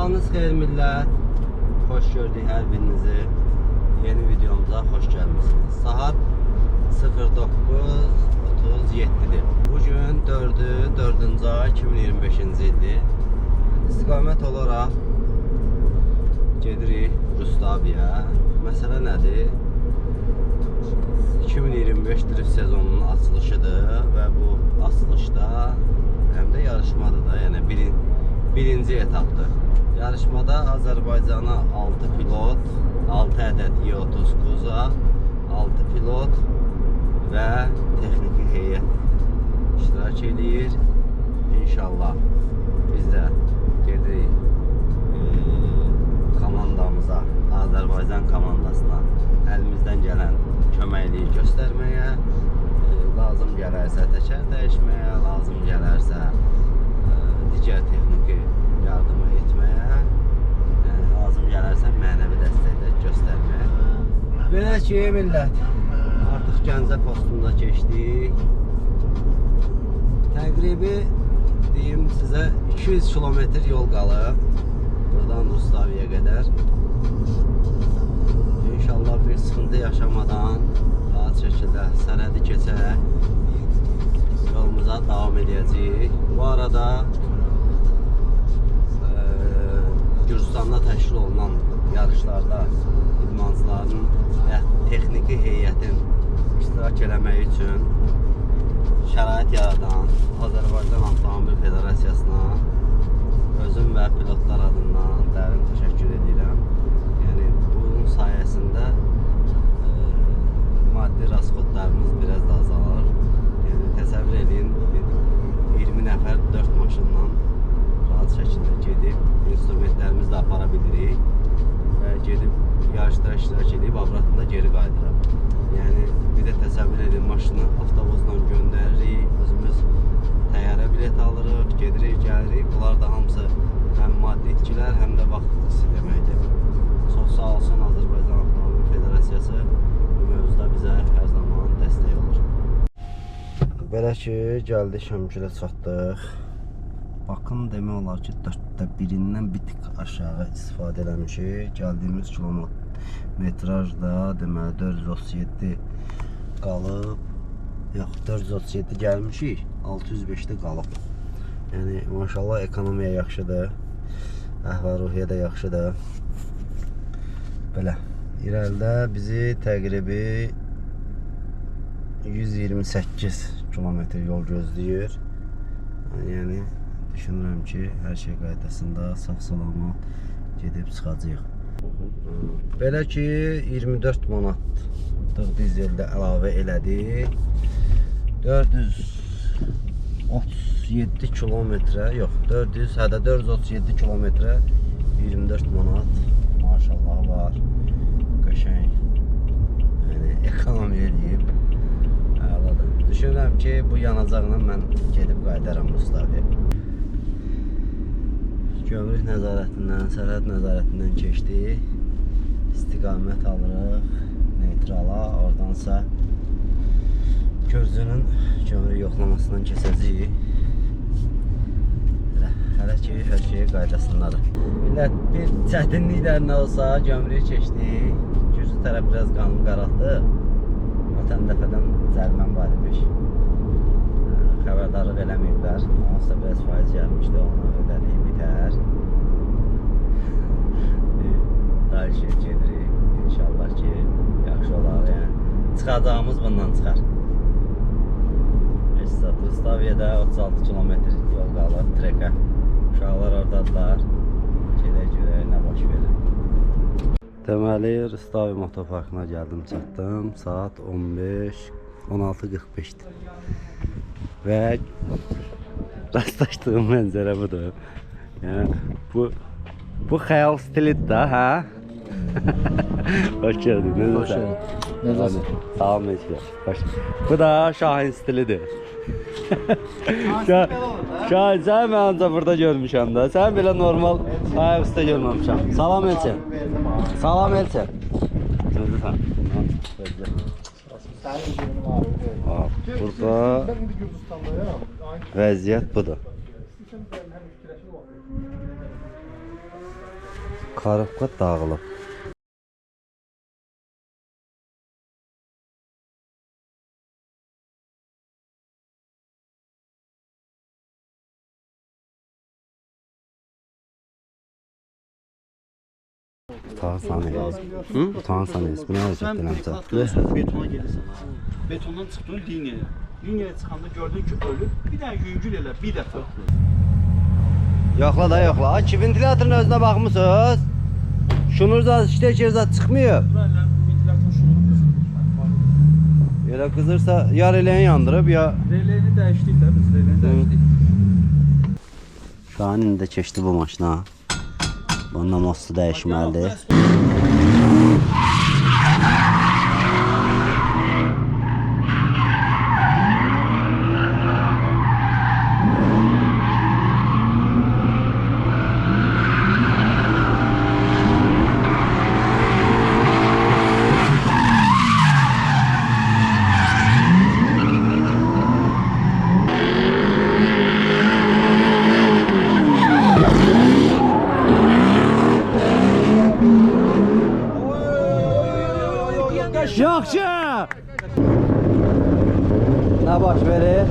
Sabahınız xeyir millət. Xoş gördük hər birinizi. Yeni videomuza xoş gəlmişsiniz. Saat 09:37-dir. Bugün 4-cü ay 2025-ci ildir. İstiqamət olaraq gedirik Rustaviyə. Məsələ nədir? 2025 drift sezonunun açılışıdır və bu açılışda həm də yarışmadır da, yəni birinci etapdır. Yarışmada Azərbaycana 6 pilot, 6 ədəd i30 Kuza, 6 pilot və texniki heyət iştirak edir. İnşallah biz də gedirik komandamıza, Azərbaycan komandasına əlimizdən gələn köməkliyi göstərməyə, lazım gələrsə təkər dəyişməyə, lazım gələrsə digər texniki yardımı etməyə, lazım gələrsə mənəvi dəstəklər göstərməyə. Belə ki, millət, artıq Gəncə postunda keçdik. Təqribi deyim sizə 200 kilometr yol qalıb buradan Rustaviyə qədər. İnşallah bir sıxıntı yaşamadan rahat şəkildə sərhədi keçərək yolumuza davam edəcəyik. Bu arada Gürcüstanda təşkil olunan yarışlarda idmançıların və texniki heyətin iştirak eləməyi üçün şərait yaradan Azərbaycan Avtomobil Federasiyasına özüm və pilotlar adından dərin təşəkkür edirəm. Yəni bunun sayəsində maddi rasxodlarımız biraz da azalır. Yəni təsəvvür edin, 20 nəfər 4 maşınla rahat şəkildə gedib instrumentlərimizi də apara bilirik və gedib yarışlara iştirak edib avratında geri qayıdırıq. Yəni bir də təsəvvür edin, maşını avtobusla göndəririk, özümüz təyyarə bilet alırıq, gedirik, gəlirik. Bunlar da hamısı həm maddi itkilər, həm də vaxt itkisi deməkdir. Çox sağ olsun Azərbaycan Avtomobil Federasiyası bu mövzuda bizə hər zaman dəstək olur. Belə ki, gəldik Şəmkilə çatdıq. Bakın demək olar ki, 1/4-dən bir tık aşağı istifadə eləmişik. Gəldiyimiz kilometraj da deməli 437 qalıb. Yox, 437 gəlmişik, 605-də qalıb. Yəni maşallah ekonomiya yaxşıdır. Əhval-ruhiyyə də yaxşıdır. Belə, irəlidə bizi təqribi 128 kilometr yol gözləyir. Yəni düşünürəm ki, hər şey qaydasında sağ-salamat gedib çıxacağıq. Belə ki, 24 manatlıq dizeldə əlavə elədik. 437 kilometrə, yox, 437 kilometrə 24 manat maşallah var. Qəşəng. Yəni ekonomiya eləyib. Əladır. Düşünürəm ki, bu yanacaqla mən gedib qaydaram Rustaviyə. Gömrük nəzarətindən, sərhəd nəzarətindən keçdik. İstiqamət alırıq neytrala, oradansa Gürcünün gömrük yoxlamasından keçəcəyik. Hələ ki, hər şey qaydasındadır. Millət, bir çətinliklər nə olsa gömrüyü keçdik. Gürcü tərəf biraz qanun qaraltdı. Ötən dəfədən cərimən var imiş. Xəbərdarlıq eləməyiblər. Onsa biraz faiz gəlmişdi, onu ödədik, bitər. Dayışı gedirik. İnşallah ki, yaxşı olar. Yəni, çıxacağımız bundan çıxar. Rustaviyədə 36 kilometr yol qalır trekə. Uşaqlar oradadılar. Gedək görək, nə baş verir. Deməli, Rustaviyə motoparkına gəldim, çatdım. Saat 16:45-dir. Və rastlaşdığım mənzərə budur. Yəni, bu xəyal stilidir də, hə? Hoş geldin, necəsən? Necəsən? Sağ ol, necə. Bu da Şahin stilidir. Şahin, sən mən ancaq burada görmüşəm də. Sən belə normal ayaqüstə görməmişəm. Salam Elçin. Salam Elçin. Necəsən? Burada vəziyyət budur. Karabka dağılıb. Utansan es. Bu nə hərəkət eləmsə? Betona gelirsən. Betondan çıxdın liniyaya. Liniyaya çıxanda gördün ki ölüb. Bir dənə yüngül elə bir dəfə. Yoxla da yoxla. Ay, ki ventilatorun özünə baxmısınız? Şunur zat işləkir zat çıxmıyor. Ventilator şunu qızır. Elə qızırsa ya reləni yandırıb ya... Reləni dəyişdik də biz reləni dəyişdik. Şahin indi də keçdi bu maşına. Bununla mostu dəyişməlidir. Yaxşı! Nə baş verir?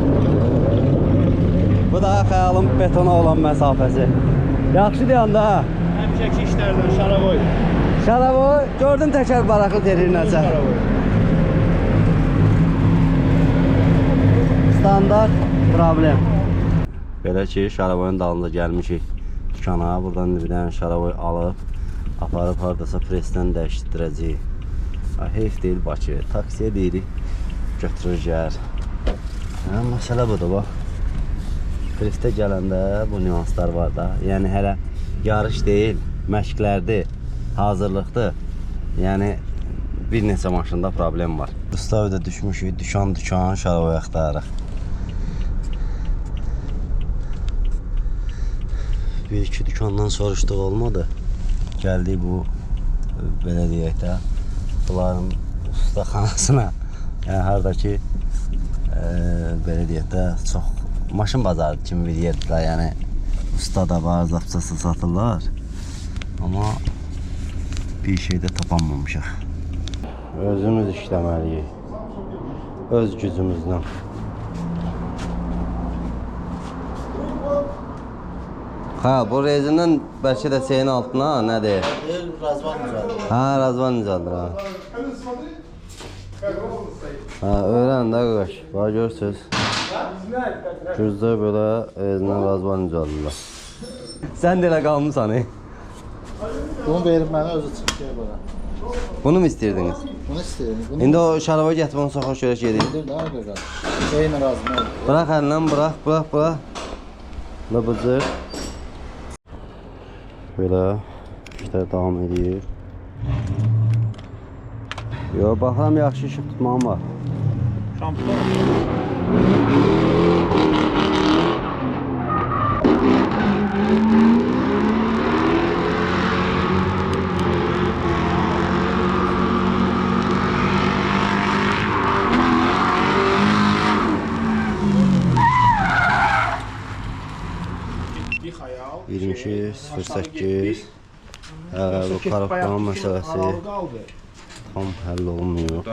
Bu da xəyalın betona olan məsafəsi. Yaxşı deyəndə ha? Həmişəki işlərdən şaravoy. Şaravoy, gördün təkər baraqlı derir nəsə. Standart problem. Belə ki, şaravoyun dalında gəlmişik dükana. Buradan bir dənə şaravoy alıb, aparıb haradasa presdən dəyişdirəcəyik. Heyf deyil Bakı, taksiyə deyirik, götürür gəlir. Məsələ budur, bax. Driftə gələndə bu nüanslar var da. Yəni hələ yarış deyil, məşqlərdir, hazırlıqdır. Yəni bir neçə maşında problem var. Rustavda düşmüşük, dükan şaravoy axtarırıq. Bir-iki dükandan soruşduq olmadı. Gəldik bu, belə deyək də, bunların ustaxanasına. Yəni harada ki, belə deyək də, çox maşın bazarı kimi bir yerdir. Yəni usta da var, zapçası satırlar. Amma bir şeydə tapanmamışıq. Özümüz işləməliyik. Öz gücümüzlə. Ha, bu rezindən bəlkə də şeyin altına nədir? Razvan düzəldir. Ha, razvan düzəldir ha. Ha, öyrən də qaş. Bax görürsünüz. Güzdə belə rezindən razvan düzəldirlər. Sən də elə qalmısan, Bunu verin mənə özü çıxıyor bura. Bunu mu istəyirdiniz? Bunu istəyirəm. Bunu İndi o şaraba gətirib onu soxaq görək yedik. gedir də qaqa. Şeylə razım ol. Bırax əlindən, bırax. Labıcır. Belə işlər davam edir. Yo, baxıram yaxşı işıq tutmağım var. Şampiyon. Bir xəyal. 22.08. Bu karabkan məsələsi tam həll olmuyor.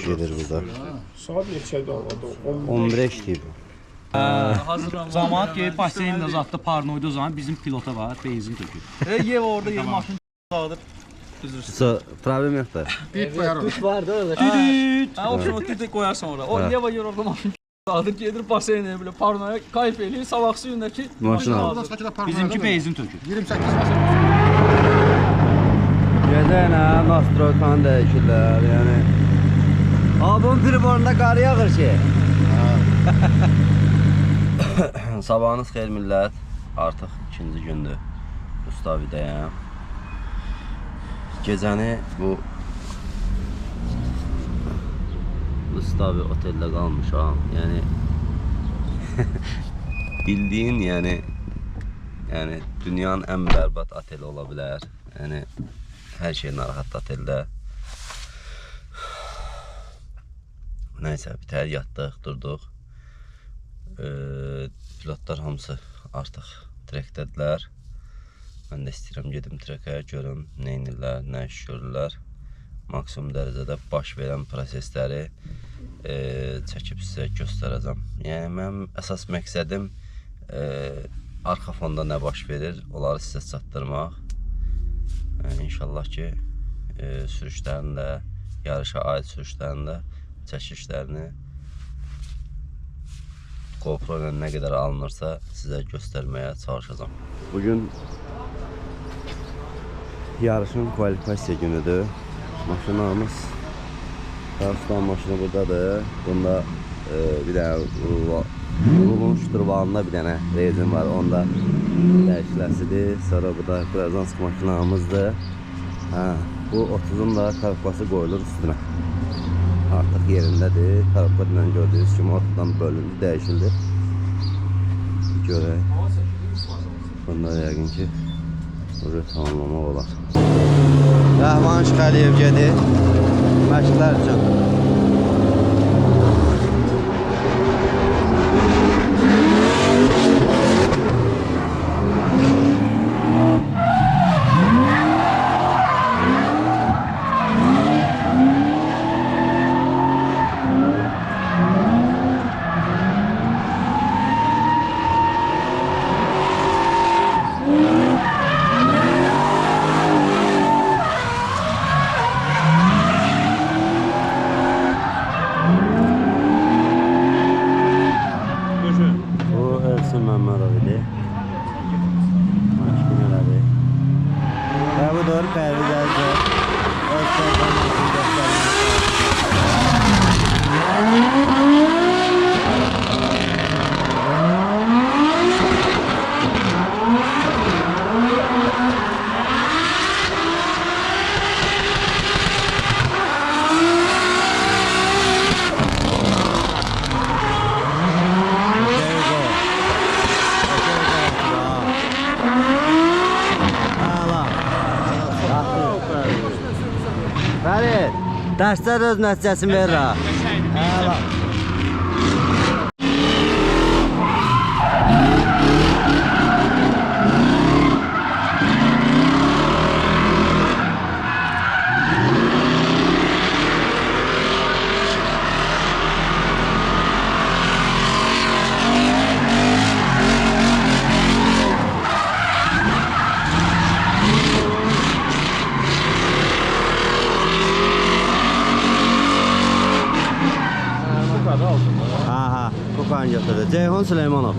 Gedir burada. Saat neçədə oldu? 11'e işləyib. Camaat gelip baseynin de zaten parnoydu o zaman bizim pilota var benzin tökür. Yev orada yer maşın dağıdır. Problem yoxdur. Düt var da öyle. Düt. Ha o düt koyarsan orada. O Yeva yer orada maşın dağıdır gelir baseyne böyle parnoya kayıp eləyir sabah suyundaki Maşın alır. bizimki benzin tökür. 28 maşın. Gəzənə, nastroykan dəyişirlər, yəni. Bunun priborunda qar yağır ki. Sabahınız xeyir millət. Artıq ikinci gündür Rustavidəyəm. Gecəni bu Rustavi oteldə qalmışam. Yəni bildiyin, yəni dünyanın ən bərbad oteli ola bilər. Yəni hər şey narahat oteldə. Nəysə, bitər yatdıq, durduq. Pilotlar hamısı artıq trekdədilər. Mən də istəyirəm gedim trekaya görüm, nə edirlər, nə iş görürlər. Maksimum dərəcədə baş verən prosesləri çəkib sizə göstərəcəm. Yəni mənim əsas məqsədim arxa fonda nə baş verir, onları sizə çatdırmaq. İnşallah ki, sürüşlərini də, yarışa aid sürüşlərini də, çəkişlərini GoPro ilə nə qədər alınırsa sizə göstərməyə çalışacağım. Bugün yarışın kvalifikasiya günüdür. Maşınlarımız, Qarsudan maşını buradadır. Bunda bir dənə rulun şturvalında bir dənə rezin var, onda dəyişiləsidir. Sonra burada Grazansk maşınlarımızdır. Bu 30'un da karabkası qoyulur üstünə. Artıq yerindədir. Karabka ilə gördüyünüz kimi ortadan bölündü, dəyişildi. Görək. Bunda yəqin ki buraya tamamlamaq olar. Rəhman Şıxəliyev gedir məşqlər üçün. Dərslər öz nəticəsini verir ha. Ceyhun Süleymanov.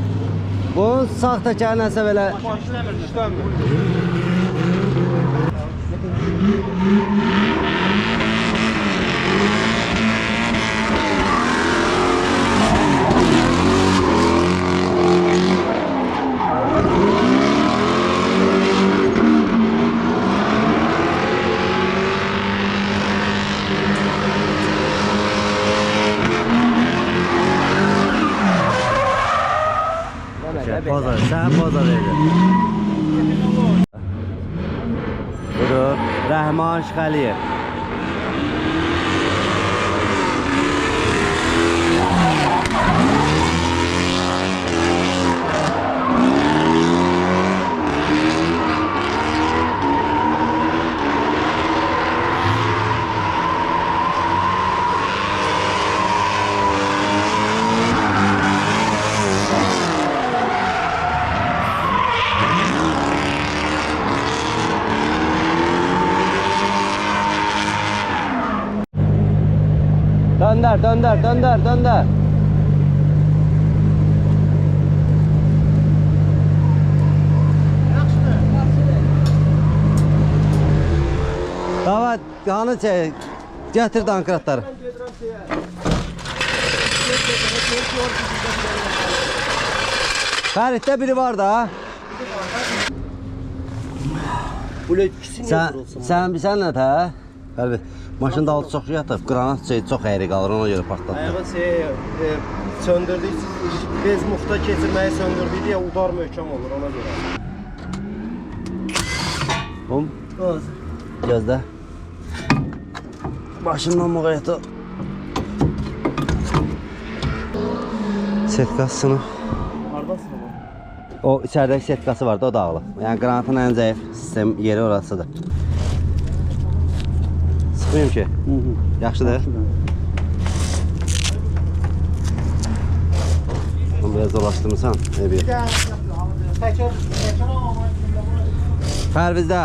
Bunun sağ təkəri nəsə belə Pozar, sen pozar edin. Budur, Rəhman Şıxəliyev. Döndür. Davat, hanı çək, gətir dankratları. Fəriddə biri var da. Sən bilsən nə tə? Fərid, maşın dalı çox yatıb, qranat çox əyri qalır, ona görə partladı. Ayağı söndürdük, bez muxta keçirməyi söndürdük deyə udar möhkəm olur, ona görə. Gözlə. Başından muğayətə. Setkas sınıf. Hardan sınıf O içəridəki setkası var da, o dağılıb. Yəni qranatın ən zəif sistem yeri orasıdır. Sıxmayım ki. Yaxşıdır. Bunu biraz dolaşdırmısan. Pərvizdə.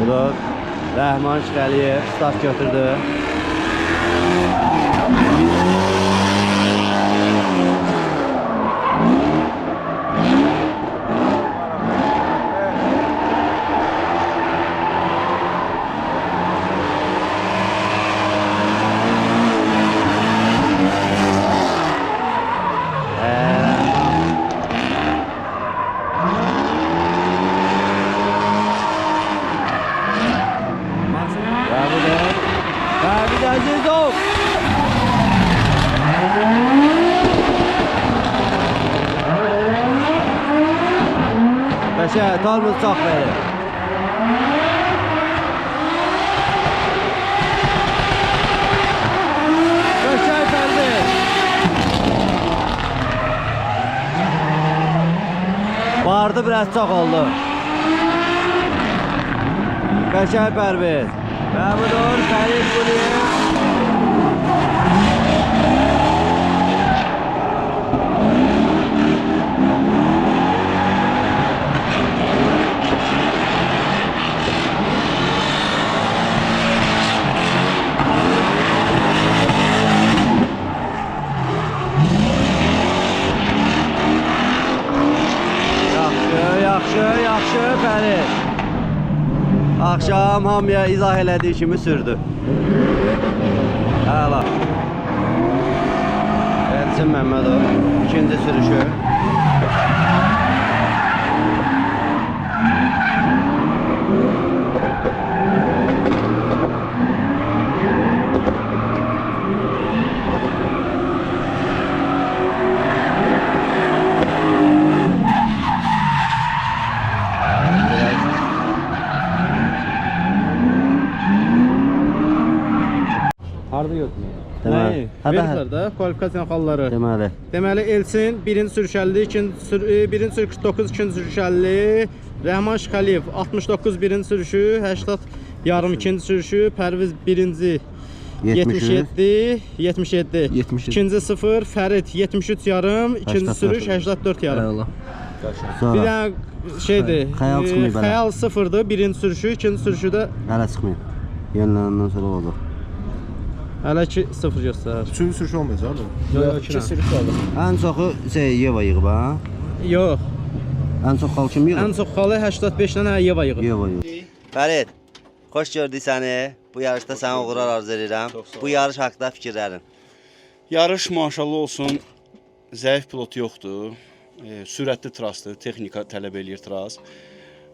Budur. Rəhman Şıxəliyev start götürdü. Bəşər, tormuz çox verir. Bəşər Pərviz. Vardı, biraz çox oldu. Bəşər Pərviz. Və budur, Fərid Quliyev. Yaxşı, Fərid. Axşam hamıya izah elədiyi kimi sürdü. Həla. Elçin Məmmədov, ikinci sürüşü. Harda götürmüyor? Deməli, Verirlər də kvalifikasiya xalları. Deməli. Deməli Elçin birinci sürüş 50, birinci sürüş 49, ikinci sürüş 50. Rəhman Şıxəliyev 69 birinci sürüşü, 80 yarım ikinci sürüşü, Pərviz birinci 77, 77. İkinci 0, Fərid 73 yarım, ikinci sürüş 84 yarım. Bir Sonra dənə şeydir, Xəyal çıxmayıb hələ. Xəyal 0'dır birinci sürüşü, ikinci sürüşü də hələ çıxmayıb. Yenilənəndən sonra olacaq. hələ ki 0 göstərir. Üçüncü sürüş olmayacaq mı? Yox, 2 sürüş oldu. Ən çoxu Yeva yığıb ha? Yox, Ən çox xal kim yığıb? ən çox xalı 85-dən Yeva yığıb. Yeva yığıb. Fərid, xoş gördük səni. Bu yarışda sənə uğurlar arzu edirəm. Bu yarış haqqında fikirlərin. Yarış maşallah olsun, zəif pilot yoxdur. Sürətli trasdır, texnika tələb eləyir tras.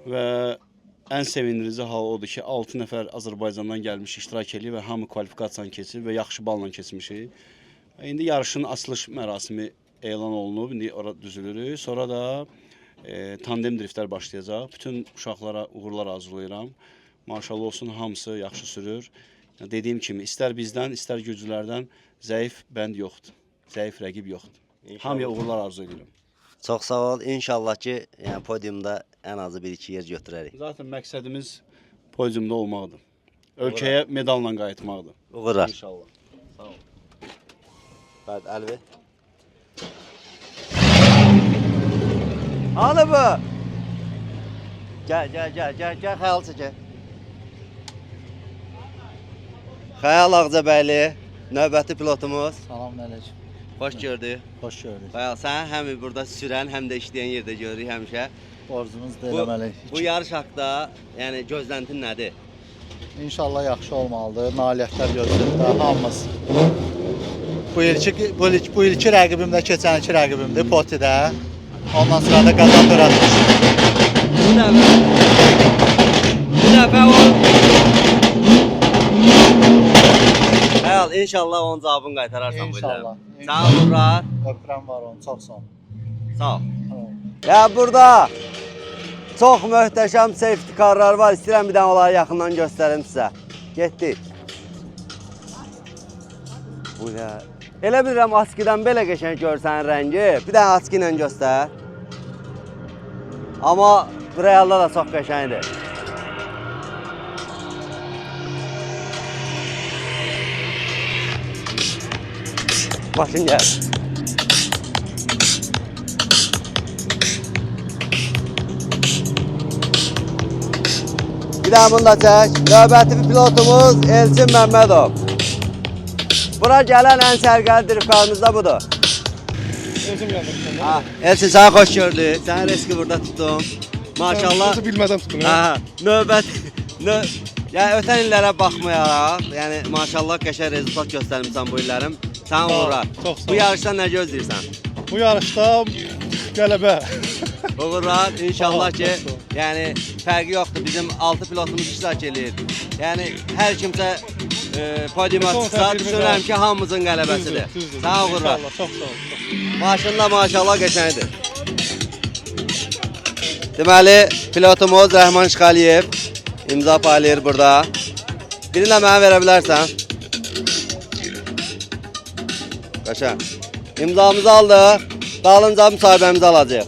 Və ən sevindirici hal odur ki, 6 nəfər Azərbaycandan gəlmiş iştirak eləyir və hamı kvalifikasiyanı keçir və yaxşı balla keçmişik. İndi yarışın açılış mərasimi elan olunub, indi ora düzülürük. Sonra da tandem driftlər başlayacaq. Bütün uşaqlara uğurlar arzulayıram. Maşallah olsun, hamısı yaxşı sürür. Dediyim kimi, istər bizdən, istər güclülərdən zəif bənd yoxdur. Zəif rəqib yoxdur. Hamıya uğurlar arzu edirəm. Çox sağ ol. İnşallah ki, yəni podiumda ən azı 1-2 yer götürərik. Zaten məqsədimiz podiumda olmaqdır. Ölkəyə medalla qayıtmaqdır. Uğurlar. İnşallah. Sağ ol. Bəli, Əlvi. Hanı bu? Gəl, xəyal çəkək. Xəyal Ağcabəyli, növbəti pilotumuz. Salamünaleyküm. Xoş gördük. Xoş gördük. Xəyal, sən həm burada sürən, həm də işləyən yerdə görürük həmişə. Borcumuz da eləməliyik. Bu yarış haqqında, yəni gözləntin nədir? İnşallah yaxşı olmalıdır. Nailiyyətlər gözləyir hamımız. Bu ilki rəqibim də keçən iki rəqibimdir Potidə. Ondan sonra da qazan törətmişim. Bu dəfə o... Xəyal, inşallah onun cavabını qaytararsan bu illərə. İnşallah. Sağ ol, uğurlar. Öpürəm var onu, çox sağ ol. Sağ ol. Ya burada çox möhtəşəm safety carlar var. İstəyirəm bir dənə onları yaxından göstərim sizə. Getdik. Bu da Elə bilirəm askidən belə qəşəng görsən rəngi. Bir dənə aski ilə göstər. Amma realda da çox qəşəngdir. Maşın gəl. Bir daha bunu da çək. Növbəti pilotumuz Elçin Məmmədov. Bura gələn ən sərgəli drifkarımız da budur. Özüm gəldim. Elçin, səni xoş gördük. Səni riski burada tutdum. Maşallah. Sizi bilmədən tutdum. Yəni ötən illərə baxmayaraq, yəni maşallah qəşəng rezultat göstərmisən bu illərim. Sən uğurlar. Çox sağ ol. Bu yarışda nə gözləyirsən? Bu yarışda qələbə. Uğurlar, inşallah ki, Sağ ol. yəni fərqi yoxdur. Bizim 6 pilotumuz iştirak edir. Yəni hər kimsə podiuma Son çıxsa, tədbirimiz düşünürəm var. ki, hamımızın qələbəsidir. Düzdür. Sağ uğurlar. İnşallah, çox sağ ol. Maşınla maşallah qəşəngdir. Deməli, pilotumuz Rəhman Şıxaliyev imza paylayır burada. Birini də mənə verə bilərsən. Qəşəng. İmzamızı aldıq. Dalınca müsahibəmizi alacaq.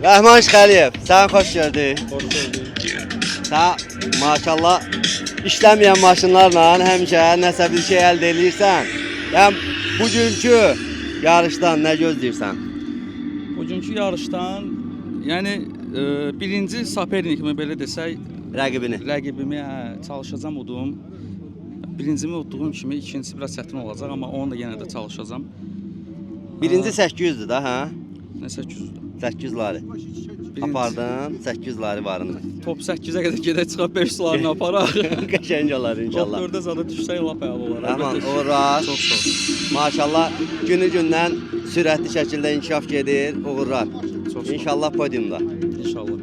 Rəhman Şıxaliyev, sən xoş gördük. Xoş gördük. Sən maşallah işləməyən maşınlarla həmişə nəsə bir şey əldə edirsən. Yəni bugünkü yarışdan nə gözləyirsən? Bugünkü yarışdan, yəni birinci Sapernik kimi belə desək, Rəqibini. rəqibimi çalışacağam udum. Birincimi udduğum kimi ikincisi biraz çətin olacaq, amma onu da yenə də çalışacağam. Birinci 800'dür da, hə? Nə 800-dür? 800 lari. Apardın, 800 lari varını. Top 8-ə qədər gedək çıxaq 5 sularını aparaq. Qəşəng olar inşallah. Top 4-ə zada düşsək lap əla olar. Aman, Əlbəttə. uğurlar. Çox sağ ol. Maşallah günü-gündən sürətli şəkildə inkişaf gedir. Uğurlar. Çox sağ ol. İnşallah podiumda. İnşallah.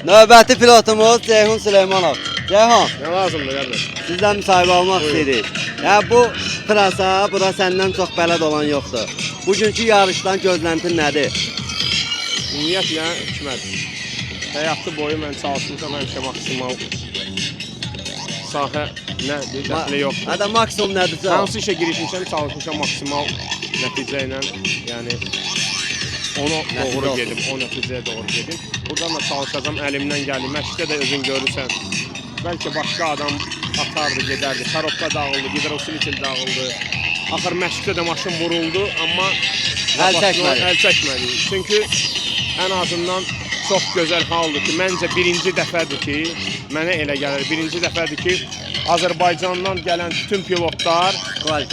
Növbəti pilotumuz Ceyhun Süleymanov. Ceyhun, Nə lazımdır qardaş? sizdən müsahibə almaq istəyirik. Yəni bu trasa, bura səndən çox bələd olan yoxdur. Bugünkü yarışdan gözləntin nədir? Ümumiyyətlə hikmət. Həyatı boyu mən çalışmışam həmişə maksimal sahə nədir, dəxli yoxdur. Hədə maksimum nədirsə? Hansı işə girişmişəm, çalışmışam maksimal nəticə ilə, yəni ona doğru olsun. gedim, o nəticəyə doğru gedim. Buradan da çalışacağam, əlimdən gəlir. Məşqdə də özün görürsən. Bəlkə başqa adam atardı, gedərdi. Karobka dağıldı, gidrosilikl dağıldı. Axır məşqdə də maşın vuruldu, amma Əl çəkmədi. Əl çəkmədi. Çünki ən azından çox gözəl haldır ki, məncə birinci dəfədir ki, mənə elə gəlir, birinci dəfədir ki, Azərbaycandan gələn bütün pilotlar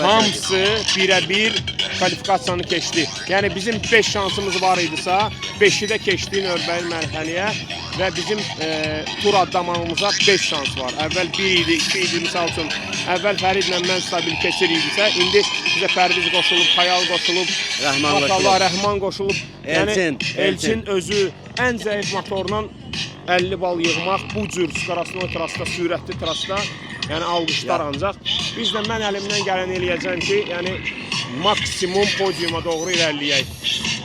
hamısı birə-bir kvalifikasiyanı keçdi. Yəni bizim 5 şansımız var idisə, 5-i də keçdi növbəli mərhələyə və bizim tur adlamamıza 5 şans var. Əvvəl 1 idi, 2 idi, misal üçün əvvəl Fəridlə mən stabil keçir idisə, indi bizə Pərviz qoşulub, Xayal qoşulub, Rəhman Maşallah Rəhman qoşulub. Elçin, Elçin özü ən zəif motorla 50 bal yığmaq bu cür skarasnoy trasda, sürətli trasda, yəni alqışlar ancaq. Biz də mən əlimdən gələn eləyəcəm ki, yəni maksimum podiuma doğru irəliləyək.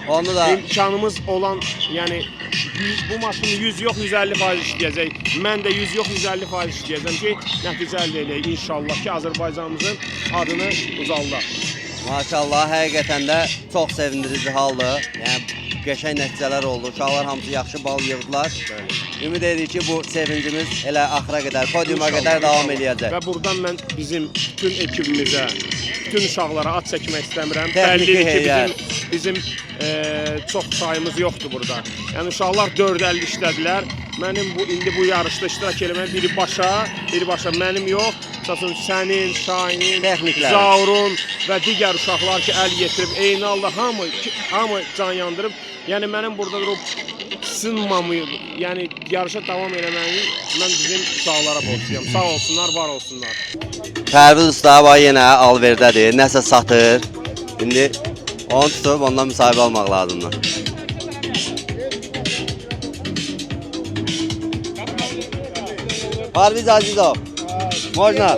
Onu da İmkanımız olan, yəni bu maşın 100 yox 150% işləyəcək. Mən də 100 yox 150% işləyəcəm ki, nəticə əldə edək inşallah ki, Azərbaycanımızın adını uzaldaq. maşallah həqiqətən də çox sevindirici haldır. Yəni qəşəng nəticələr oldu. Uşaqlar hamısı yaxşı bal yığdılar. Ümid edirik ki, bu sevincimiz elə axıra qədər, podiuma qədər davam eləyəcək. Və buradan mən bizim bütün ekibimizə, bütün uşaqlara ad çəkmək istəmirəm. Texniki Bəllidir ki, heyət. bizim çox sayımız yoxdur burada. Yəni uşaqlar 450 işlədilər. Mənim indi bu yarışda iştirak eləməm birbaşa mənim yox. Məsələn sənin, Şahin, Texniklər. Zaurun və digər uşaqlar ki, əl yetirib, eyni halda hamı can yandırıb. Yəni mənim burada durub sınmamayı, yəni yarışa davam eləməyi mən bizim uşaqlara borcluyam. Sağ olsunlar, var olsunlar. Pərviz usta var yenə alverdədir, nəsə satır. İndi onu tutub ondan müsahibə almaq lazımdır. Parviz Azizov. Можно?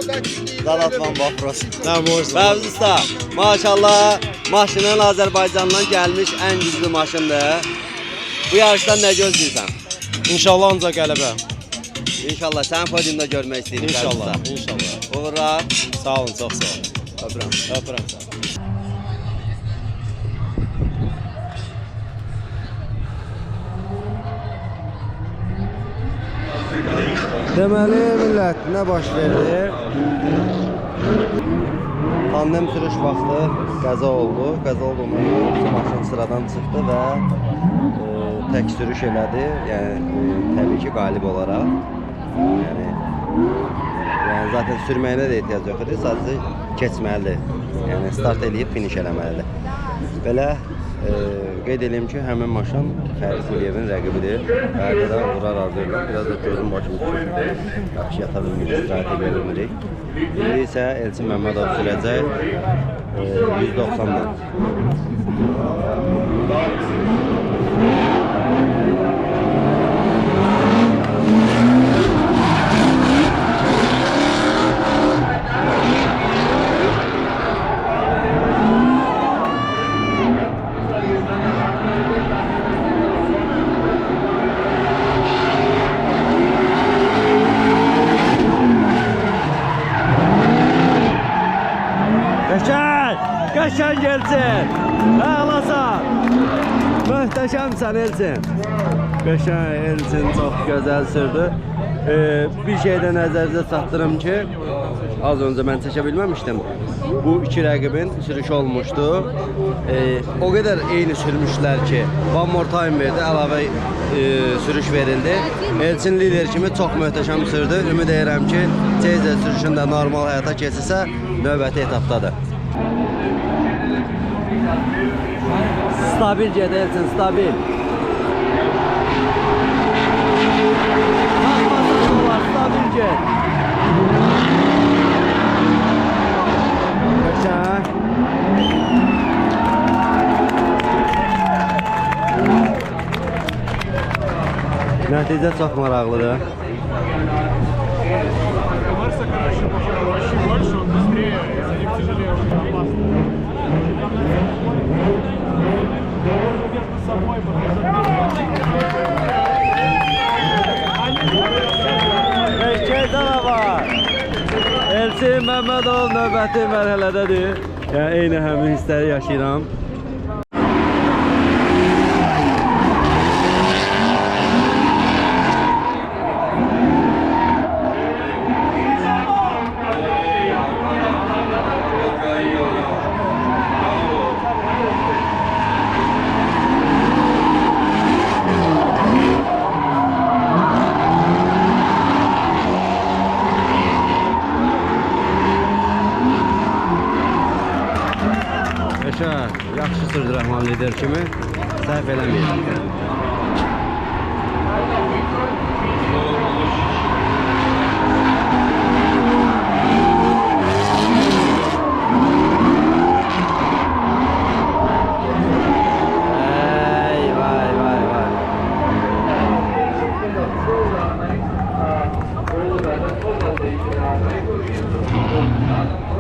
Zadat вам вопрос. Da, можно. Pərviz usta, maşallah maşının Azərbaycandan gəlmiş ən güclü maşındır. Bu yarışdan nə gözləyirsən? İnşallah ancaq qələbə. İnşallah sənin podiumda görmək istəyirik. İnşallah, inşallah. Uğurlar. Sağ olun, çox sağ olun. Öpürəm. Öpürəm sağ olun. Deməli millət, nə baş verdi? Tandem sürüş vaxtı qəza oldu. Qəza olduğundan dolayı maşın sıradan çıxdı və tək sürüş elədi. Yəni təbii ki, qalib olaraq. Yəni zaten sürməyinə də ehtiyac yox idi. Sadəcə keçməlidir. Yəni start eləyib finiş eləməlidir. Belə qeyd edeyim ki, həmin maşın Fərid Quliyevin rəqibidir. Fəridə uğurlar arzulayıram. Biraz da gözüm başım tutuldu. Yaxşı yata bilmirik, istirahət edə bilmirik. İndi isə Elçin Məmmədov sürəcək 190-dan. Qəşəng Elçin. Ağlasan. Möhtəşəmsən Elçin. Qəşəng Elçin çox gözəl sürdü. Bir şeydə nəzərinizə çatdırım ki, az öncə mən çəkə bilməmişdim. Bu iki rəqibin sürüşü olmuşdu. O qədər eyni sürmüşlər ki, one more time verdi, əlavə sürüş verildi. Elçin lider kimi çox möhtəşəm sürdü. Ümid edirəm ki, tez sürüşündə normal həyata keçirsə, növbəti etapdadır. Stabil get Elçin, stabil. Takmasan olar, stabil get. Qəşəng. Nəticə çox maraqlıdır. Elçin Məmmədov növbəti mərhələdədir. Yəni eyni həmin hissləri yaşayıram. Yaxşı sürdü Rəhman lider kimi, səhv eləməyib.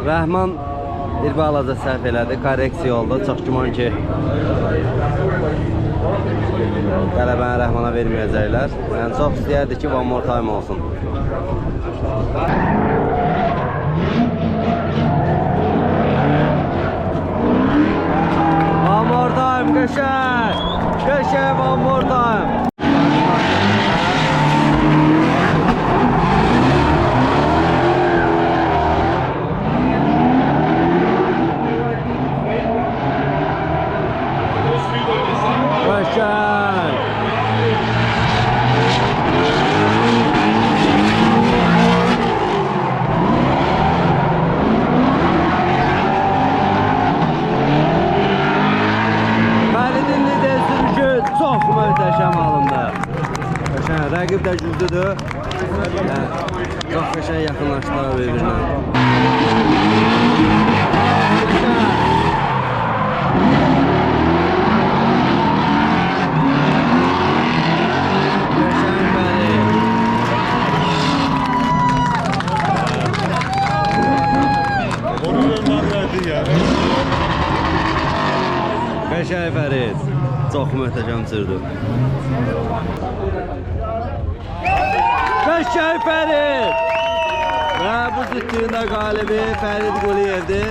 Rəhman bir balaca səhv elədi, korreksiya oldu. Çox güman ki, qələbəni Rəhmana verməyəcəklər. Yəni, çox istəyərdi ki, one more time olsun. One more time, qəşəng! Qəşəng, one more time! Rəqib də güclüdür. Çox qəşəng yaxınlaşdılar bir-birinə. Qəşəng Fərid. Qəşəng Fərid. Çox möhtəşəm sürdü. Qəşəng Fərid! Və bu cütlüyün də qalibi Fərid Quliyevdir.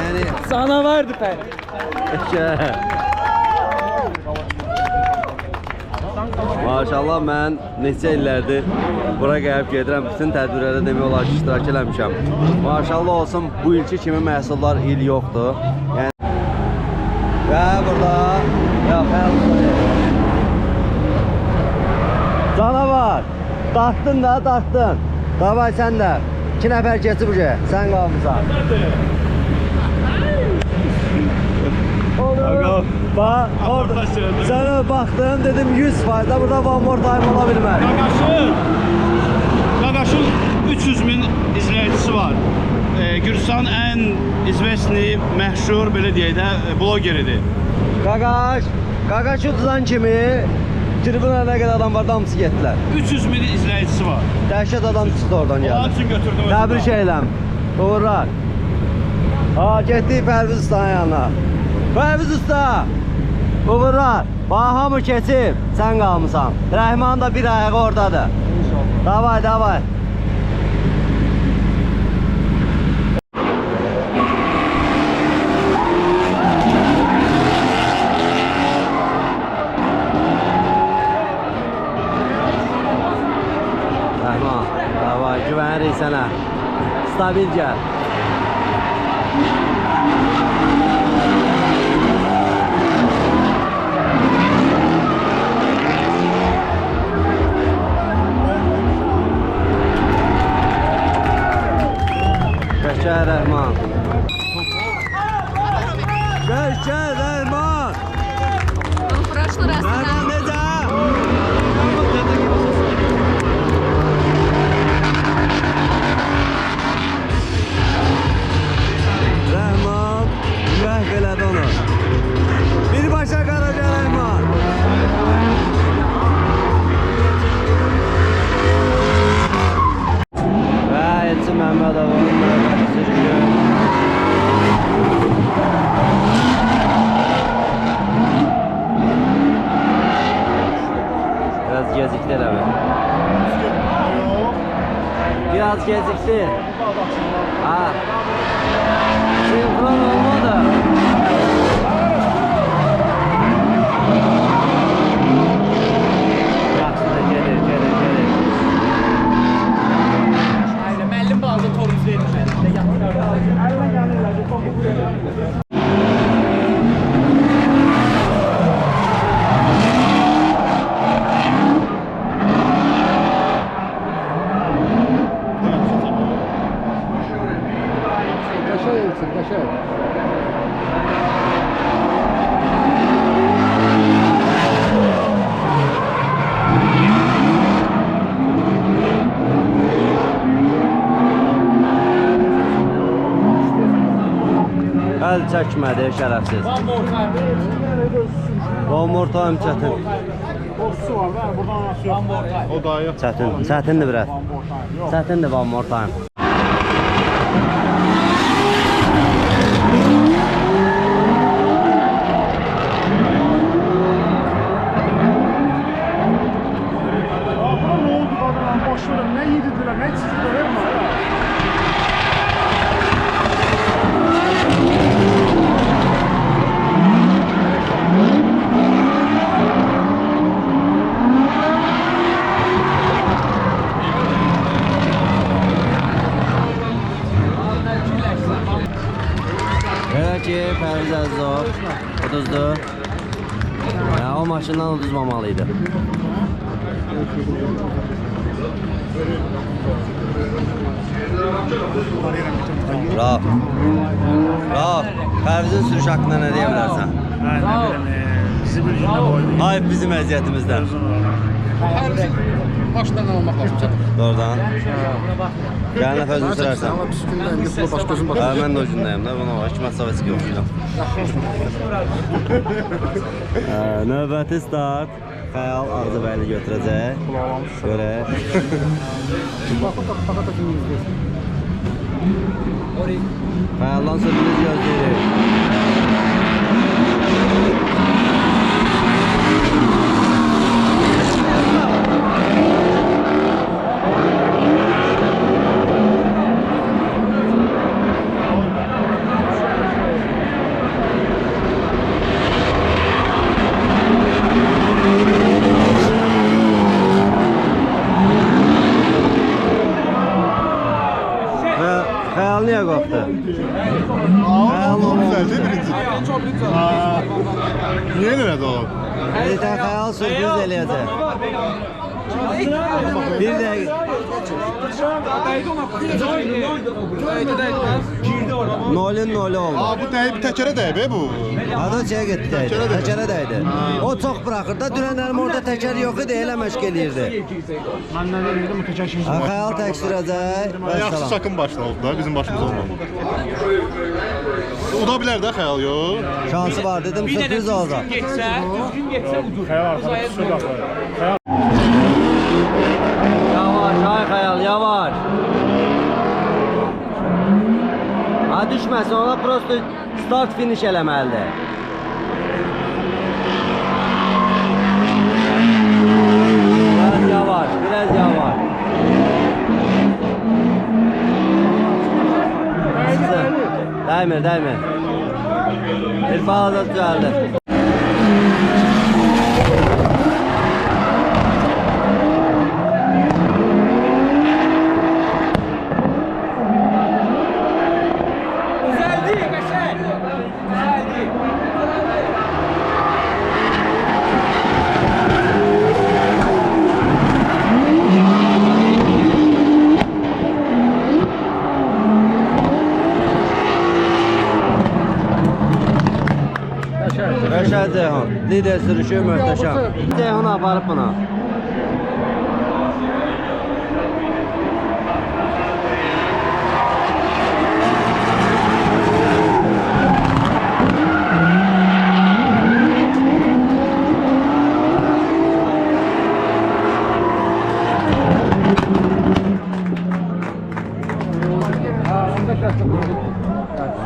Yəni Canavardı Fərid. Maşallah mən neçə illərdir bura gəlib gedirəm. Bütün tədbirlərdə demək olar ki, iştirak eləmişəm. Maşallah olsun, bu ilki kimi məhsullar il yoxdur. Yəni və burada canavar. Dartdın da, dartdın. Davay sən də. 2 nəfər keçib uca. Sən qalmısan. Bax, orada sənə baxdım, dedim 100%, da burada one more time ola bilmər. Qaqaşın 300.000 izləyicisi var. Gürcistan ən izvesni, məşhur, belə deyək də, blogeridir. Qaqaş udulan kimi tribunaya nə qədər adam vardı, hamısı getdilər. 300.000 izləyicisi var. Dəhşət adam çıxdı oradan Onun gəldi. üçün götürdüm. Təbrik edirəm. Uğurlar. Getdik Pərviz Usta'nın yanına. Pərviz Usta! Uğurlar. Bax, hamı keçib, sən qalmısan. Rəhman da bir ayağı oradadır. Davay, davay. Rəhman, davay, güvənirik sənə. Stabil gəl. Qəşəng Rəhman. Qəşəng Rəhman. В прошлый раз Rəhman necə? Rəhman məhv elədi onu. Birbaşa Qaraca Rəhman. Və Elçin Məmmədovun növbəti sürüşü. Biraz gecikdi elə mi? Biraz gecikdi. Ha. Senkron olmadı. Yaxşı da gelir. Müəllim bazı toruz verir. Əl çəkmədi, şərəfsiz. One more time çətin. Çətindir biraz. Çətindir one more time. Belə ki, Pərviz Əzizov uduzdu. O maşından uduzmamalıydı. Bravo. Bravo. Pərvizin sürüş haqqında nə deyə bilərsən? Hayır, bizim əziyyətimizdən. Başdan almaq lazım. Doğrudan. Gəlin nəfə özünü sürərsən. Baş gözüm bax. Mən də özündəyim də, buna var. Hikmət Sovetski yoxşuyam. Növbəti start Xəyal Ağzıbəyli götürəcək. Görək. Xəyaldan sürpriz gözləyirik. Xəyal niyə qopdu? Çok güzeldi birinci. Niye elədi o? Bir də xəyal sürpriz eləyəcək. Bir dəqiqə. Nolun nolu oldu. Bu deyip tekere deyip bu. Adı çəyə getdi dəydi. Təkərə dəydi. O çox buraxır da. Dünənlərim orada təkər yox idi, elə məşq eləyirdi. Məndən eləyirdim bu teker şimdi. Xəyal tək sürəcək. Yaxşı sakın başına oldu da bizim başımız olmadı. O da bilər də xəyal yox. Şansı var dedim, sürpriz oldu. Yavaş, ay xəyal, yavaş. Ha düşməsin, ona prosto start finish eləməlidir. Biraz yavaş, biraz yavaş. Dəymir, dəymir. Bir balaca düzəldir. Qəşəng Ceyhun, lider sürüşü möhtəşəm. Ceyhun aparıb buna.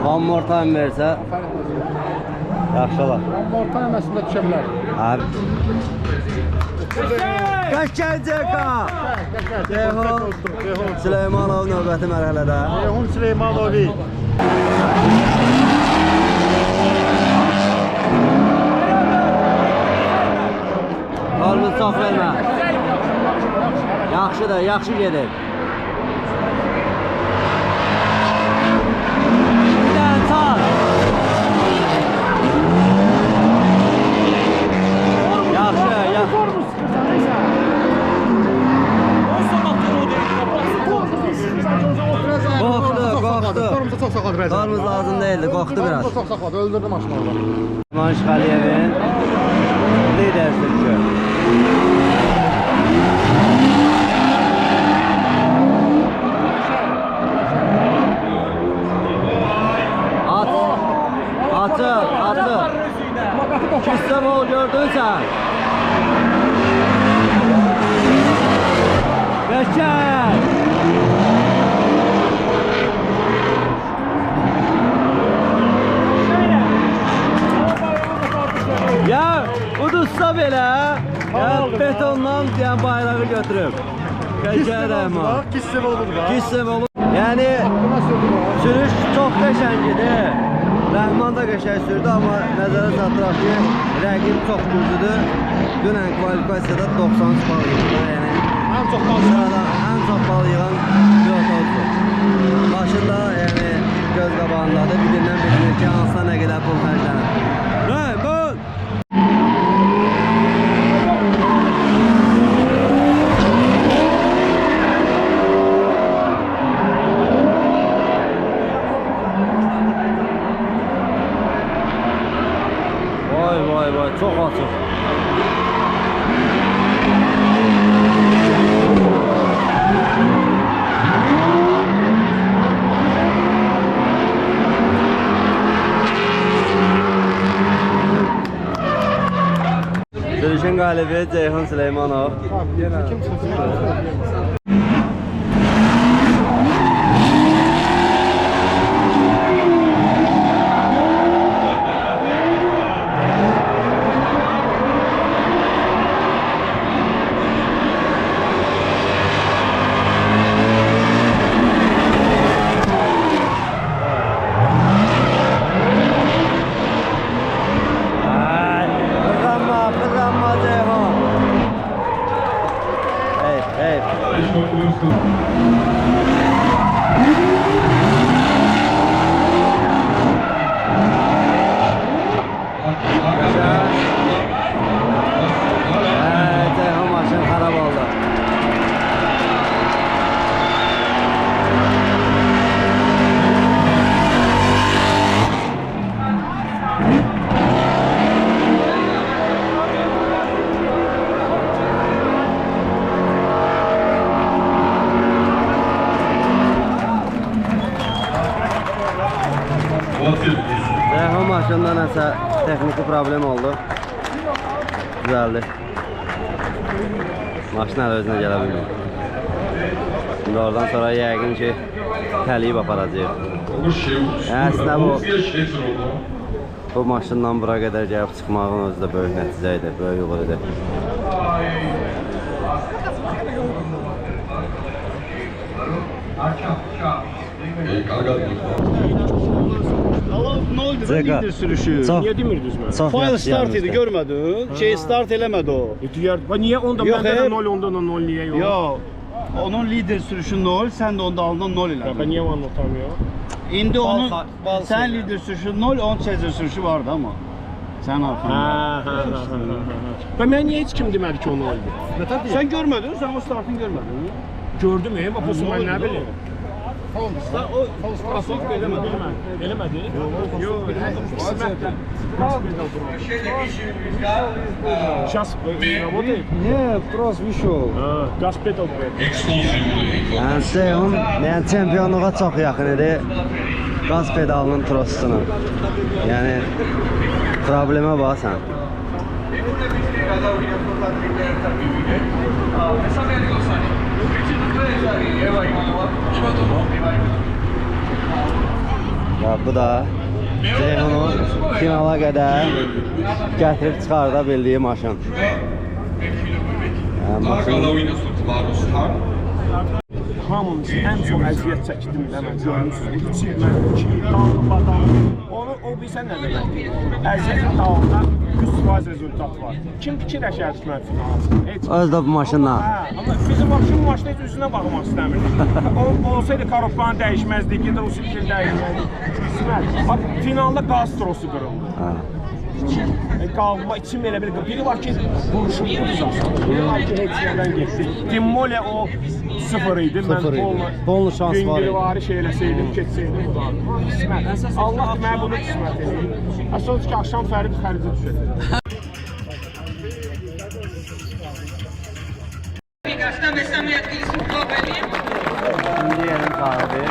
One more time versə yaxşı olar. Orta əməsində düşə bilər. Abi. Qəşəng Ceyka! Ceyhun Süleymanov növbəti mərhələdə. Ceyhun Süleymanovi. Qalmız çox vermə. Yaxşıdır, yaxşı gedir. Bir dənə çal. Yaxşı, yaxşı. Qorxdu, qorxdu. Torumuza çox saxladı biraz. Tormuz lazım değildi, qorxdu biraz. Torumuza çox saxladı, öldürdü maşını orada. Manş Xəliyevin lider sürüşü. At, atır, atır. Küstə bol gördün sən. Qəşəng. Ya uduzsa belə, ya betondan yani bayrağı götürüb. Qəşəng ama. Kişisel olur da. Kişisel olur. Yani sürüş çok qəşəngidir. Rəhman da qəşəng sürdü ama nəzərə çatdıraq ki, rəqib çox güclüdür. Dünən kvalifikasiyada 93 bal yığdı. Yəni ən çox bal yığan pilot oldu. Başında yəni göz qabağındadır. Bir gündən bilinir ki, hansına nə qədər pul xərclənir. Rəhman! Vay vay çok açık. Sürüşün galibi Ceyhun Süleymanov. Rəhman maşında nəsə texniki problem oldu. Düzəldi. Maşın hələ özünə gələ bilmir. Şimdi oradan sonra yəqin ki təliyib aparacaq. Əslində bu maşından bura qədər gəlib çıxmağın özü də böyük nəticə idi, böyük uğur idi. Lider sürüşü. Niye demirdiniz mən? File start idi, görmədin? Şey start eləmədi o. Niye onda Yok, bende de hep- 0, onda da 0 niye yok? Yo. Onun lider sürüşü 0, sen de onda aldın 0 Ben elədin. niye anlatamıyorum? İndi onun bal sen şeyler. lider sürüşü 0, onun çezer sürüşü vardı ama. Sen arkanda. Ben niye hiç kim demədi ki onu oldu? Sen görmedin, sen o startını görmedin. Gördüm bu ben ne bileyim. Sen o start eləmedin. Eləmədi? Yox. Сейчас работает? Нет, просто вышел. Gaz pedal qoyur. Yəni çempionluğa çox yaxın idi. Qaz pedalının trosunu. Yəni problemə bax sən. Və bu da Ceyhunu finala qədər gətirib çıxarda bildiyi maşın. Yəni maşın Hamımız ən çox əziyyət çəkdim də mən görmüşsünüz. İçilmən, dağılmadan. O bilsən nə deməkdir? Əziyyətin dağılında 100% rezultat var. Kim fikirləşərdi ki, mən finalım? Heç. öz də bu maşınla. Amma bizim maşına heç üzünə baxmaq istəmirdik. Olsaydı korobkanı dəyişməzdik, gedir o silkini dəyişməzdik. İsmət, finalda qaz trosu qırıldı. Qalma içim elə biri var ki, vuruşum uzasın. Biri var ki, heç yerdən getdi. Dimmole o 0 idi. Mən Bol şans var. Güngülvari şey eləsəydim, keçsəydim. İsmət, Allah mənə bunu qismət edir. Əsas ki, axşam Fərid xərci düşəcək. İkinci yerin sahibi.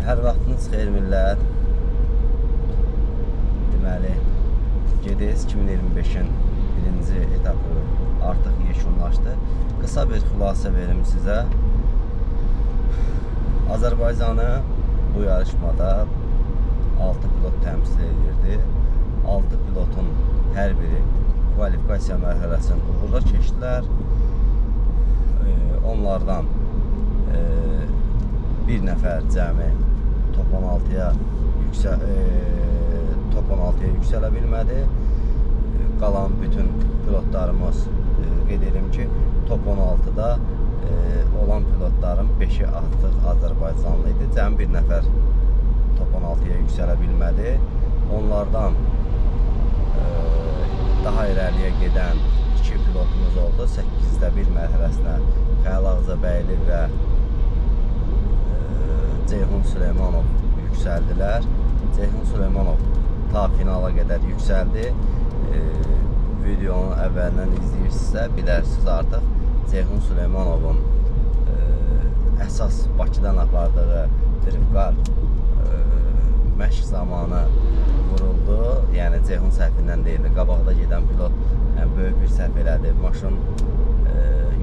Hər vaxtınız xeyir millət. Deməli, GDS 2025-in birinci etapı artıq yekunlaşdı. Qısa bir xülasə verim sizə. Azərbaycanı bu yarışmada 6 pilot təmsil edirdi. 6 pilotun hər biri kvalifikasiya mərhələsini uğurla keçdilər. Onlardan bir nəfər cəmi top 16-ya yüksələ bilmədi. Qalan bütün pilotlarımız qeyd edim ki, top 16-da olan pilotların 5-i artıq Azərbaycanlı idi. Cəmi bir nəfər top 16-ya yüksələ bilmədi. Onlardan daha irəliyə gedən 2 pilotumuz oldu. 8-də 1 mərhələsinə Xəyal Ağzabəyli və Ceyhun Süleymanov yüksəldilər. Ceyhun Süleymanov ta finala qədər yüksəldi. Videonu əvvəldən izləyirsinizsə, bilərsiniz artıq Ceyhun Süleymanovun əsas Bakıdan apardığı driftkar məşq zamanı vuruldu. Yəni Ceyhun səhvindən deyildi. Qabaqda gedən pilot böyük bir səhv elədi. Maşın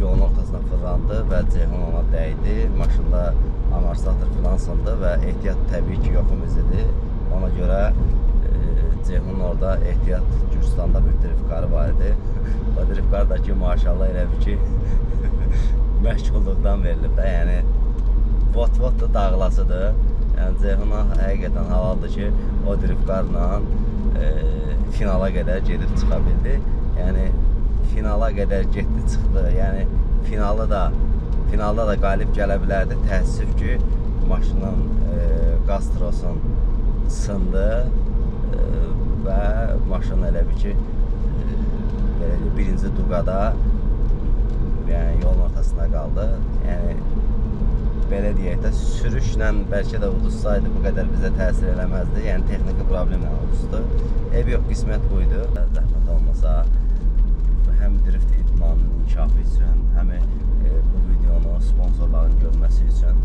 yolun ortasına fırlandı və Ceyhun ona dəydi. Maşında amortizator filan sındı və ehtiyat təbii ki yoxumuz idi. Ona görə Ceyhun orada ehtiyat Gürcistanda bir driftkarı var idi. O driftkar da ki maşallah elə bir ki məşğulluqdan verilib də. Yəni vot da dağlasıdır. Yəni Ceyhuna həqiqətən halaldır ki o driftkarla finala qədər gedib çıxa bildi. Yəni finala qədər getdi çıxdı. Yəni finalda da qalib gələ bilərdi. Təəssüf ki maşının qaz trosun sındı və maşın elə bir ki birinci duqada yəni yolun ortasında qaldı. Yəni belə deyək də sürüşlə bəlkə də uduzsaydı bu qədər bizə təsir eləməzdi. Yəni texniki problemlə uduzdu. Ev yox, qismət buydu. Zəhmət olmasa həm drift idmanının inkişafı üçün, həm bu videonu sponsorların görməsi üçün